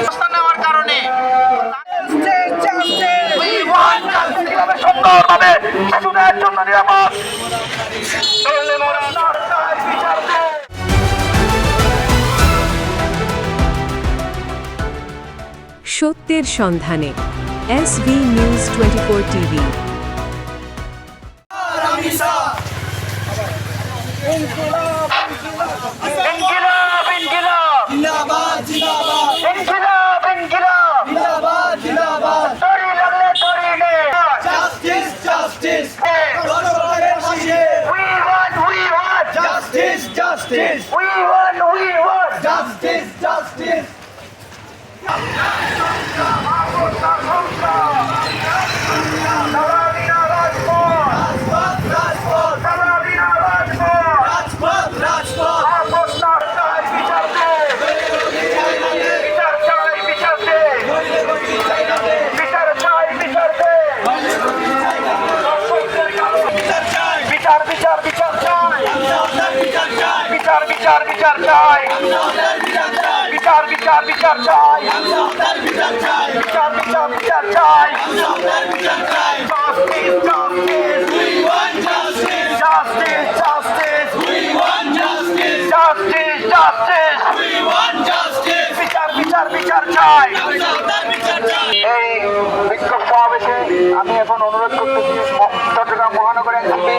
অবস্থান নেওয়ার কারণে সুন্দরভাবে শিশুদের জন্য নিরাপদ সত্যের সন্ধানে SV news 24 TV. Justice! We want justice! Justice! বিচার চাই, বিচার চাই, বিচার চাই। বিচার চাই। এই বিক্ষোভ সমাবেশে আমি এখন অনুরোধ করতেছি চট্টগ্রাম মহানগর এমপি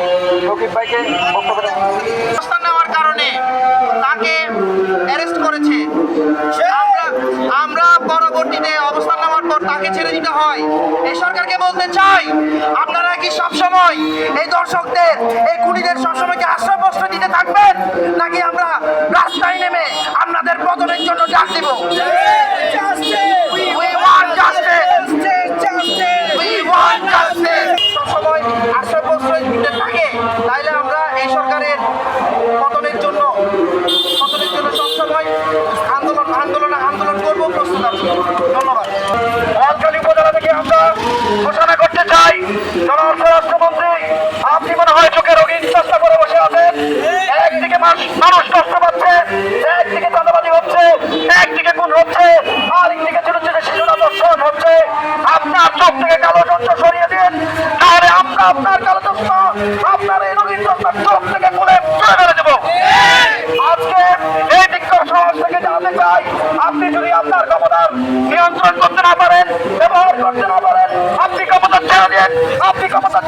রকিব ভাইকে বক্তব্য অবস্থান নেওয়ার কারণে তাকে অ্যারেস্ট করেছে। আমরা পরবর্তীতে অবস্থান নেওয়ার পর তাকে ছেড়ে দিতে হয়। এই সরকারকে বলতে চাই, আপনারা কি সবসময় এই দর্শকদের, এই খুনিদের সবসময় কি আশ্রয় প্রশ্রয় দিতে থাকবেন, নাকি আমরা রাস্তায় নেমে আপনাদের পতনের জন্য ডাক দিব? সবসময় আশ্রয় প্রশ্রয় দিতে থাকে, তাইলে আমরা এই সরকারের পতনের জন্য সবসময় আন্দোলন করবো, প্রস্তুত আছি। ধন্যবাদ। মহাখালী উপজেলা থেকে আমরা ঘোষণা করতে চাই, জনাব স্বরাষ্ট্রমন্ত্রী, আপনি মনে হয় চোখে রঙিন চেষ্টা করে বসে আছেন। একদিকে মানুষ কষ্ট পাচ্ছে, একদিকে চাঁদাবাজি হচ্ছে, একদিকে খুন হচ্ছে, আর একদিকে ছোট ছোট শিশুরা দর্শন হচ্ছে। আপনার চোখ থেকে কালো যন্ত্র সরিয়ে দিন, তাহলে আমরা আপনার কালো যন্ত্র, আপনার এই রঙিন যন্ত্র চোখ থেকে খুলে ফেলে দেবো। আজকে এই বিক্ষোভ সমাবেশ থেকে জানাতে চাই, আপনি যদি আপনার ক্ষমতার নিয়ন্ত্রণ করতে না পারেন, ব্যবহার করতে না পারেন, আপনি ক্ষমতা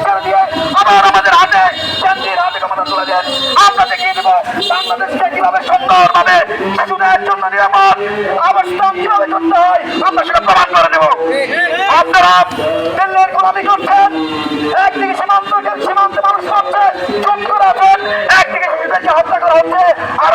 ছেড়ে দিয়ে আবার আমাদের হাতে কেন্দ্রের হাতে ক্ষমতা তুলে দেন। আমরা দেখিয়ে দেবো বাংলাদেশকে কিভাবে সুন্দরভাবে শিশুদের জন্য নিরাপদ অবস্থান কিভাবে করতে হয়, আমরা সেটা প্রমাণ করে দেবো। আপনারা দিল্লির গোলামি করছেন, একদিকে সীমান্তে মানুষ করছে, চুপ করে আছেন, একদিকে শিশুদেরকে হত্যা করা হচ্ছে, আর